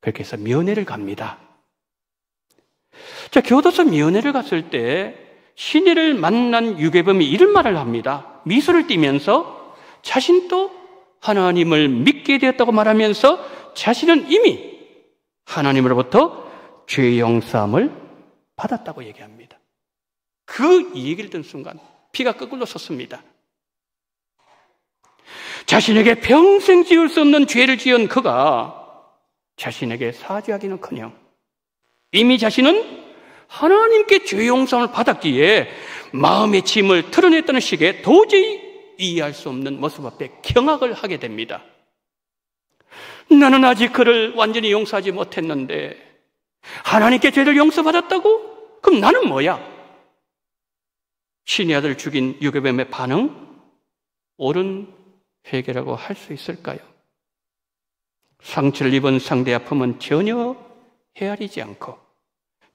그렇게 해서 면회를 갑니다. 자, 교도소 면회를 갔을 때 신혜를 만난 유괴범이 이런 말을 합니다. 미소를 띠면서 자신도 하나님을 믿게 되었다고 말하면서 자신은 이미 하나님으로부터 죄 용서함을 받았다고 얘기합니다. 그 얘기를 듣는 순간 피가 거꾸로 섰습니다. 자신에게 평생 지을 수 없는 죄를 지은 그가 자신에게 사죄하기는커녕 이미 자신은 하나님께 죄 용서함을 받았기에 마음의 짐을 털어냈다는 식의 도저히 이해할 수 없는 모습 앞에 경악을 하게 됩니다. 나는 아직 그를 완전히 용서하지 못했는데 하나님께 죄를 용서받았다고? 그럼 나는 뭐야? 신의 아들을 죽인 유괴범의 반응? 옳은 회개라고 할 수 있을까요? 상처를 입은 상대의 아픔은 전혀 헤아리지 않고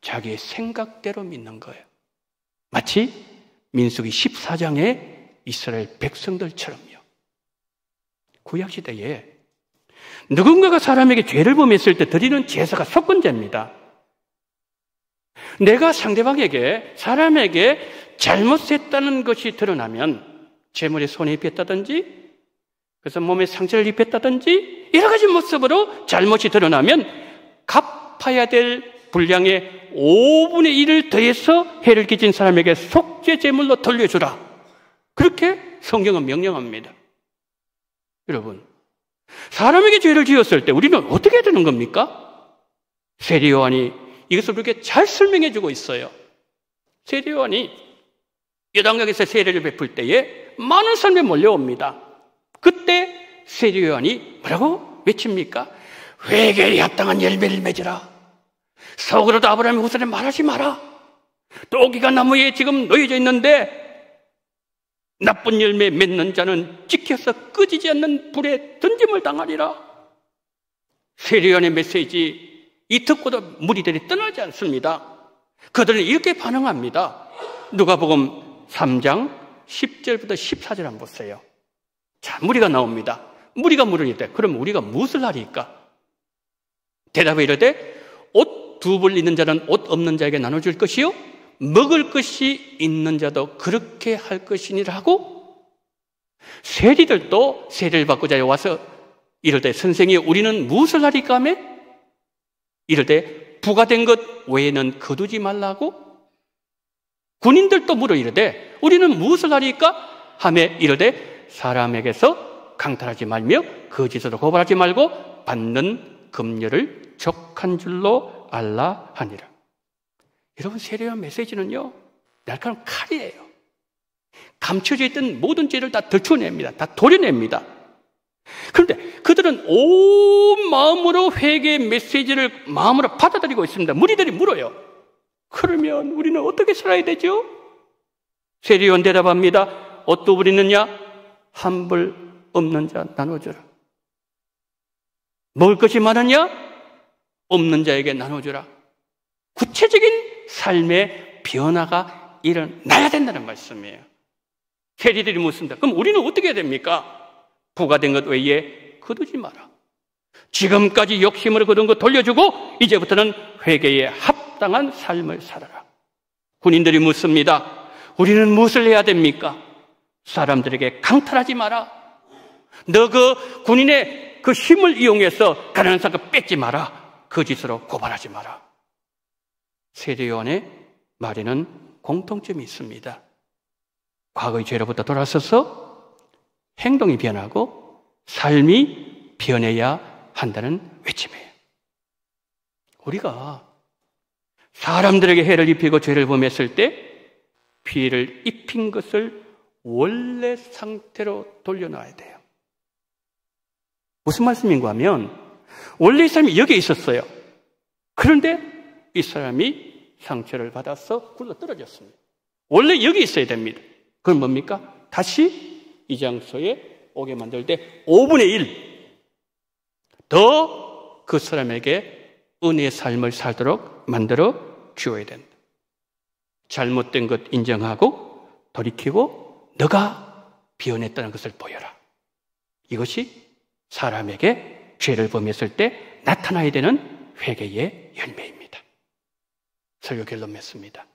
자기의 생각대로 믿는 거예요. 마치 민수기 14장의 이스라엘 백성들처럼요. 구약시대에 누군가가 사람에게 죄를 범했을 때 드리는 제사가 속건제입니다. 내가 상대방에게 사람에게 잘못했다는 것이 드러나면 재물에 손에 입혔다든지 그래서 몸에 상처를 입혔다든지 여러 가지 모습으로 잘못이 드러나면 갚아야 될 분량의 5분의 1을 더해서 해를 끼친 사람에게 속죄 제물로 돌려주라. 그렇게 성경은 명령합니다. 여러분, 사람에게 죄를 지었을 때 우리는 어떻게 해야 되는 겁니까? 세례 요한이 이것을 그렇게 잘 설명해 주고 있어요. 세례 요한이 요단강에서 세례를 베풀 때에 많은 사람이 몰려옵니다. 그때 세례 요한이 뭐라고 외칩니까? 회개에 합당한 열매를 맺으라. 속으로도 아브라함의 후손에 말하지 마라. 또기가 나무에 지금 놓여져 있는데 나쁜 열매 맺는 자는 찍혀서 꺼지지 않는 불에 던짐을 당하리라. 세례 요한의 메시지 이 듣고도 무리들이 떠나지 않습니다. 그들은 이렇게 반응합니다. 누가복음 3장 10절부터 14절 한번 보세요. 자, 무리가 나옵니다. 무리가 물으니까 그럼 우리가 무엇을 하리까? 대답에 이르되 옷 2벌 있는 자는 옷 없는 자에게 나눠줄 것이요 먹을 것이 있는 자도 그렇게 할 것이니라 하고 세리들도 세례를 받고자 와서 이럴 때 선생이 우리는 무엇을 하리까 하며 이럴 때 부과된 것 외에는 거두지 말라고 군인들도 물어 이르되 우리는 무엇을 하리까 하며 이럴 때 사람에게서 강탈하지 말며 거짓으로 고발하지 말고 받는 금료를 족한 줄로 알라 하니라. 여러분, 세례와 메시지는요 날카로운 칼이에요. 감춰져 있던 모든 죄를 다 덜쳐냅니다. 다 도려냅니다. 그런데 그들은 온 마음으로 회개의 메시지를 마음으로 받아들이고 있습니다. 무리들이 물어요. 그러면 우리는 어떻게 살아야 되죠? 세례요한 대답합니다. 어떠 부리느냐? 한 불 없는 자 나눠주라. 먹을 것이 많으냐? 없는 자에게 나눠주라. 구체적인 삶의 변화가 일어나야 된다는 말씀이에요. 세리들이 묻습니다. 그럼 우리는 어떻게 해야 됩니까? 부과된 것 외에 거두지 마라. 지금까지 욕심으로 거둔 것 돌려주고 이제부터는 회개에 합당한 삶을 살아라. 군인들이 묻습니다. 우리는 무엇을 해야 됩니까? 사람들에게 강탈하지 마라. 너 그 군인의 그 힘을 이용해서 가난한 사람 뺏지 마라. 거짓으로 고발하지 마라. 세례요한의 말에는 공통점이 있습니다. 과거의 죄로부터 돌아서서 행동이 변하고 삶이 변해야 한다는 외침이에요. 우리가 사람들에게 해를 입히고 죄를 범했을 때 피해를 입힌 것을 원래 상태로 돌려놔야 돼요. 무슨 말씀인가 하면 원래 이 사람이 여기에 있었어요. 그런데 이 사람이 상처를 받아서 굴러 떨어졌습니다. 원래 여기 있어야 됩니다. 그건 뭡니까? 다시 이 장소에 오게 만들 때 5분의 1 더 그 사람에게 은혜의 삶을 살도록 만들어 주어야 된다. 잘못된 것 인정하고 돌이키고 너가 변했다는 것을 보여라. 이것이 사람에게 죄를 범했을 때 나타나야 되는 회개의 열매입니다. 설교 결론 맺습니다.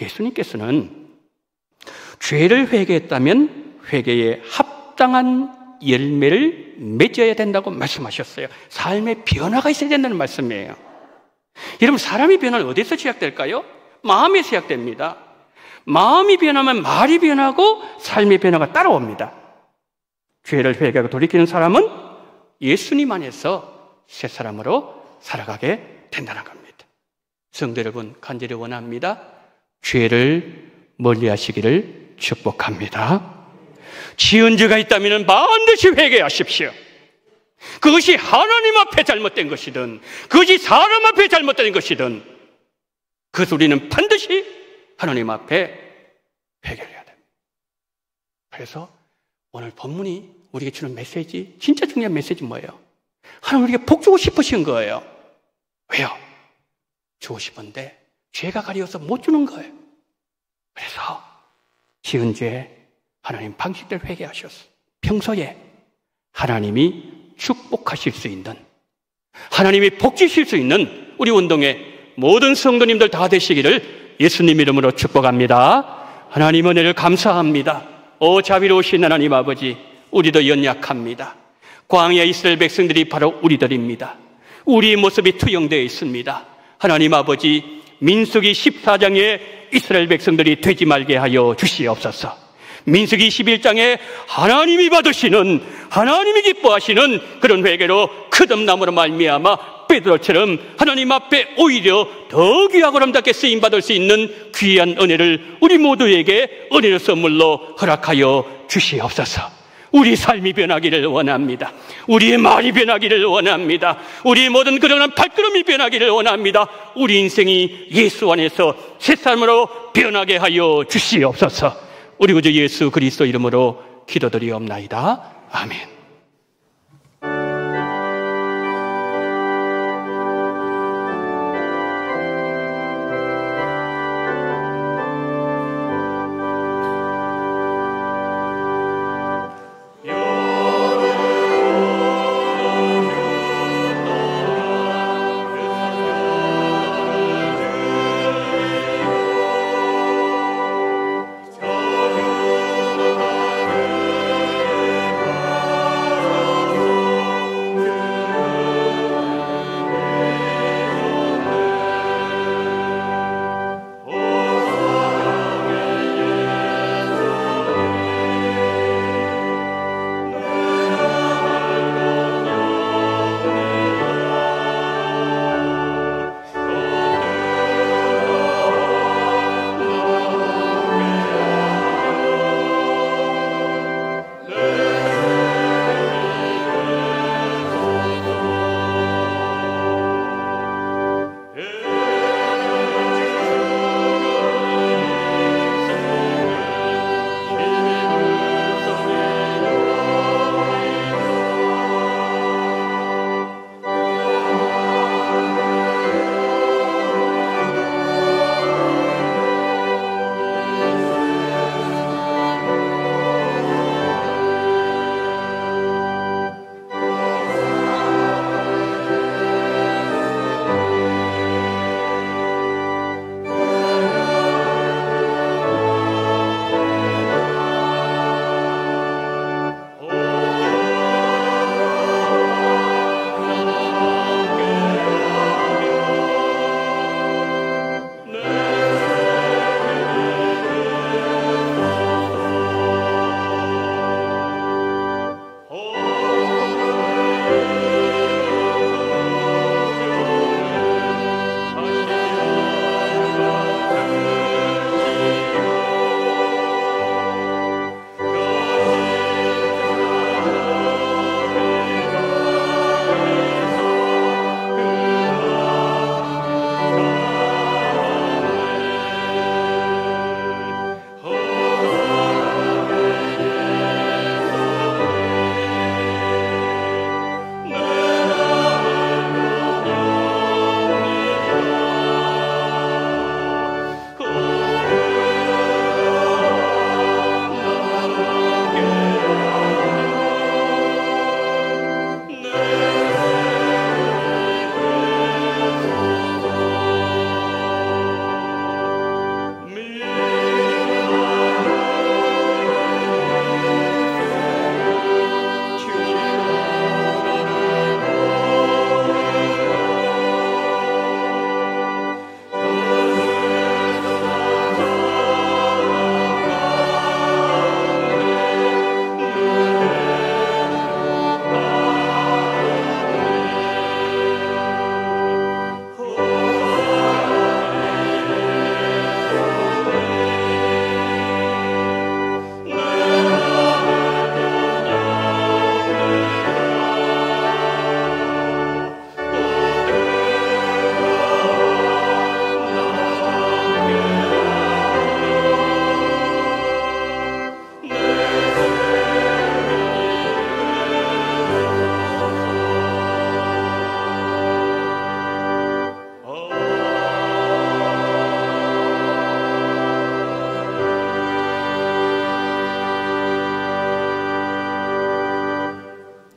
예수님께서는 죄를 회개했다면 회개에 합당한 열매를 맺어야 된다고 말씀하셨어요. 삶의 변화가 있어야 된다는 말씀이에요. 여러분, 사람이 변화는 어디서 시작될까요? 마음에서 시작됩니다. 마음이 변하면 말이 변하고 삶의 변화가 따라옵니다. 죄를 회개하고 돌이키는 사람은 예수님 안에서 새 사람으로 살아가게 된다는 겁니다. 성도 여러분, 간절히 원합니다. 죄를 멀리하시기를 축복합니다. 지은 죄가 있다면 반드시 회개하십시오. 그것이 하나님 앞에 잘못된 것이든 그것이 사람 앞에 잘못된 것이든 그 소리는 반드시 하나님 앞에 회개해야 됩니다. 그래서 오늘 본문이 우리에게 주는 메시지, 진짜 중요한 메시지 뭐예요? 하나님 우리에게 복 주고 싶으신 거예요. 왜요? 주고 싶은데 죄가 가려워서 못 주는 거예요. 그래서 지은 죄 하나님 방식대로 회개하셨어요. 평소에 하나님이 축복하실 수 있는, 하나님이 복 주실 수 있는 우리 운동의 모든 성도님들 다 되시기를 예수님 이름으로 축복합니다. 하나님 은혜를 감사합니다. 오 자비로우신 하나님 아버지, 우리도 연약합니다. 광야 이스라엘 백성들이 바로 우리들입니다. 우리의 모습이 투영되어 있습니다. 하나님 아버지, 민수기 14장에 이스라엘 백성들이 되지 말게 하여 주시옵소서. 민수기 21장에 하나님이 받으시는, 하나님이 기뻐하시는 그런 회개로 거듭남으로 말미암아 베드로처럼 하나님 앞에 오히려 더 귀하고 아름답게 쓰임받을 수 있는 귀한 은혜를 우리 모두에게 은혜의 선물로 허락하여 주시옵소서. 우리 삶이 변하기를 원합니다. 우리의 말이 변하기를 원합니다. 우리의 모든 그러한 발걸음이 변하기를 원합니다. 우리 인생이 예수 안에서 새 삶으로 변하게 하여 주시옵소서. 우리 구주 예수 그리스도 이름으로 기도드리옵나이다. 아멘.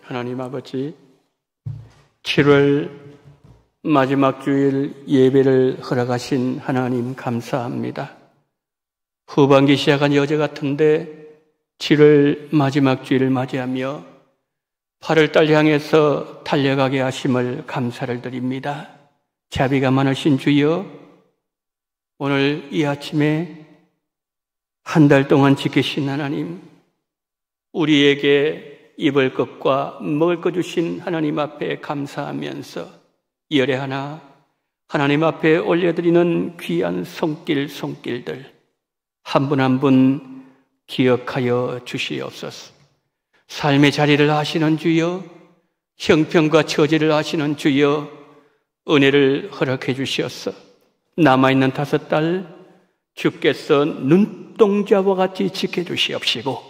하나님 아버지, 7월 마지막 주일 예배를 허락하신 하나님 감사합니다. 후반기 시작한 여제 같은데 7월 마지막 주일을 맞이하며 8월달 향해서 달려가게 하심을 감사를 드립니다. 자비가 많으신 주여, 오늘 이 아침에 한 달 동안 지키신 하나님, 우리에게 입을 것과 먹을 것 주신 하나님 앞에 감사하면서 열애 하나 하나님 앞에 올려드리는 귀한 손길들 한 분 한 분 기억하여 주시옵소서. 삶의 자리를 하시는 주여, 형편과 처지를 하시는 주여, 은혜를 허락해 주시옵소서. 남아있는 5달 주께서 눈동자와 같이 지켜주시옵시고,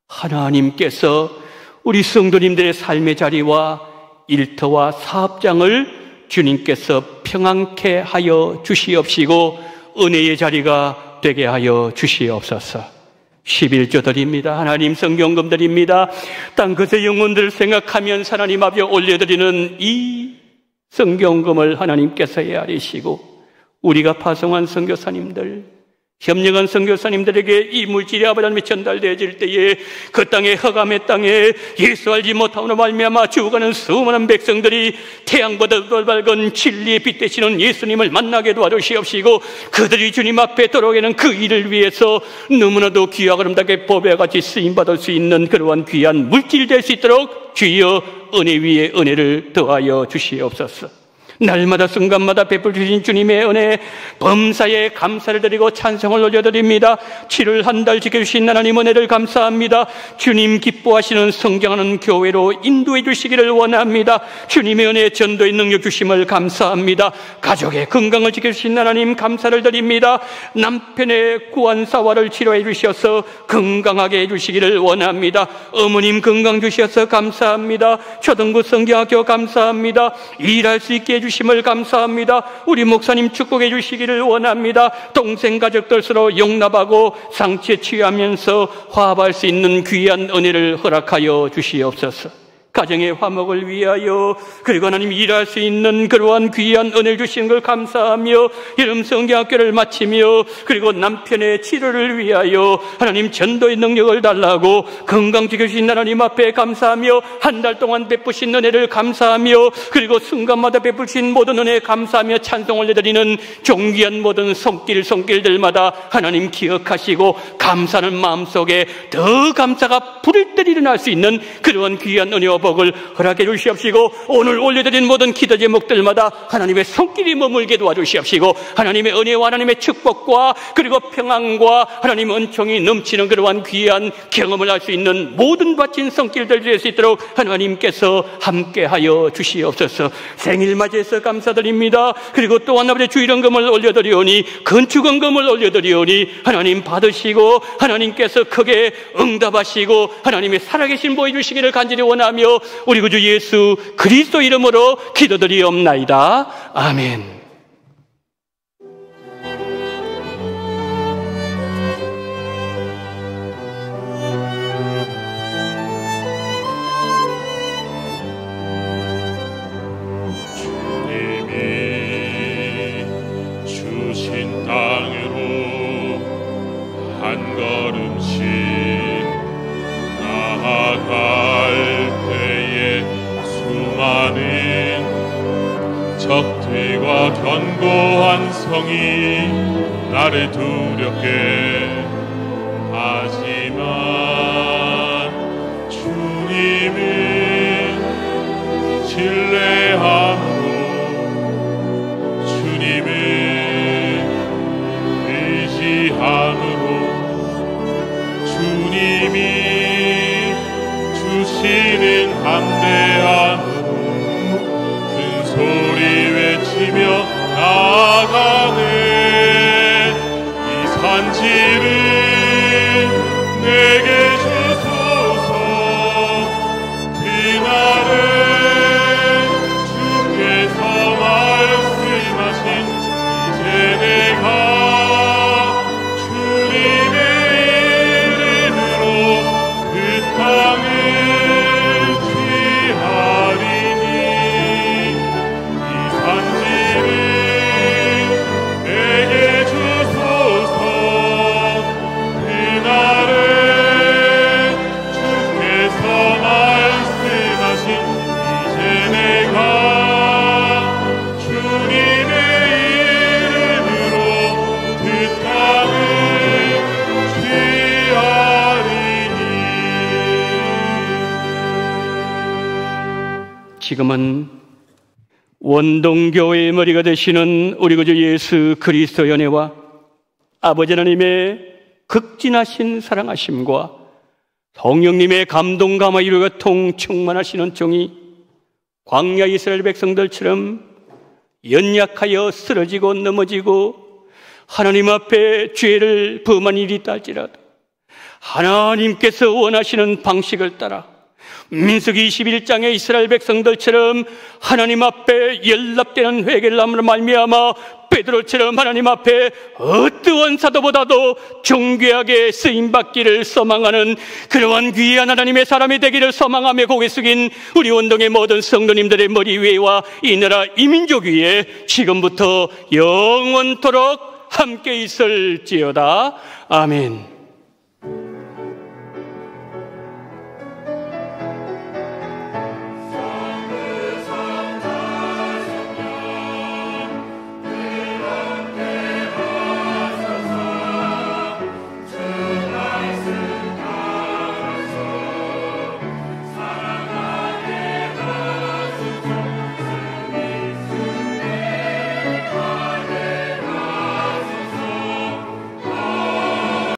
하나님께서 우리 성도님들의 삶의 자리와 일터와 사업장을 주님께서 평안케 하여 주시옵시고 은혜의 자리가 되게 하여 주시옵소서. 11조 드립니다. 하나님 성경금 드립니다. 땅끝의 영혼들을 생각하면서 하나님 앞에 올려드리는 이 성경금을 하나님께서 헤아리시고, 우리가 파송한 선교사님들, 협력한 선교사님들에게 이 물질이 아버지 하나님에 전달되어질 때에 그 땅에, 허감의 땅에 예수 알지 못함으로 말미암아 죽어가는 수많은 백성들이 태양보다 더 밝은 진리의 빛 되시는 예수님을 만나게 도와주시옵시고, 그들이 주님 앞에 돌아오게는 그 일을 위해서 너무나도 귀하고 아름답게 보배와 같이 쓰임받을 수 있는 그러한 귀한 물질이 될 수 있도록 주여 은혜 위에 은혜를 더하여 주시옵소서. 날마다 순간마다 베풀 주신 주님의 은혜 범사에 감사를 드리고 찬송을 올려드립니다. 7월 한 달 지켜주신 하나님 은혜를 감사합니다. 주님 기뻐하시는 성장하는 교회로 인도해 주시기를 원합니다. 주님의 은혜 전도의 능력 주심을 감사합니다. 가족의 건강을 지켜주신 하나님 감사를 드립니다. 남편의 구안사화를 치료해 주셔서 건강하게 해주시기를 원합니다. 어머님 건강 주셔서 감사합니다. 초등부 성경학교 감사합니다. 일할 수 있게 해주심을 감사합니다. 우리 목사님 축복해 주시기를 원합니다. 동생 가족들 서로 용납하고 상처에 취하면서 화합할 수 있는 귀한 은혜를 허락하여 주시옵소서. 가정의 화목을 위하여, 그리고 하나님 일할 수 있는 그러한 귀한 은혜를 주시는 걸 감사하며, 여름 성경학교를 마치며, 그리고 남편의 치료를 위하여 하나님 전도의 능력을 달라고 건강 지켜주신 하나님 앞에 감사하며, 한 달 동안 베푸신 은혜를 감사하며, 그리고 순간마다 베푸신 모든 은혜에 감사하며 찬송 올려드리는 존귀한 모든 손길들마다 하나님 기억하시고 감사하는 마음속에 더 감사가 불을 때 일어날 수 있는 그러한 귀한 은혜와 복을 허락해 주시옵시고, 오늘 올려드린 모든 기도 제목들마다 하나님의 손길이 머물게 도와주시옵시고, 하나님의 은혜와 하나님의 축복과 그리고 평안과 하나님의 은총이 넘치는 그러한 귀한 경험을 할 수 있는 모든 바친 손길들 될 수 있도록 하나님께서 함께하여 주시옵소서. 생일 맞이해서 감사드립니다. 그리고 또한 아버지 주일헌금을 올려드리오니, 건축헌금을 올려드리오니 하나님 받으시고 하나님께서 크게 응답하시고 하나님의 살아계신 보여주시기를 간절히 원하며 우리 구주 예수 그리스도 이름으로 기도드리옵나이다. 아멘. 주님이 주신 땅으로 한 걸음씩 나아갈 때에 수많은 적들과 견고한 성이 나를 두렵게 하지만, 주님은 신뢰함으로, 주님은 의지함으로, 주님이 주시는 담대함으로 큰 소리 외치며 나아가네. 이 산지를 내게 주소서. 그날은 주께서 말씀하신 이제 내가 주님의 이름으로 그 땅을 지금은 원동교회의 머리가 되시는 우리 구주 예수 그리스도의 은혜와 아버지 하나님의 극진하신 사랑하심과 성령님의 감동 감화로 교통 충만하시는 종이 광야 이스라엘 백성들처럼 연약하여 쓰러지고 넘어지고 하나님 앞에 죄를 범한 일이 있다 할지라도 하나님께서 원하시는 방식을 따라 민수기 21장의 이스라엘 백성들처럼 하나님 앞에 연락되는 회개를 함으로 말미암아 베드로처럼 하나님 앞에 어떠한 사도보다도 존귀하게 쓰임받기를 소망하는 그러한 귀한 하나님의 사람이 되기를 소망하며 고개 숙인 우리 원동의 모든 성도님들의 머리 위에와 이 나라 이 민족 위에 지금부터 영원토록 함께 있을지어다. 아멘.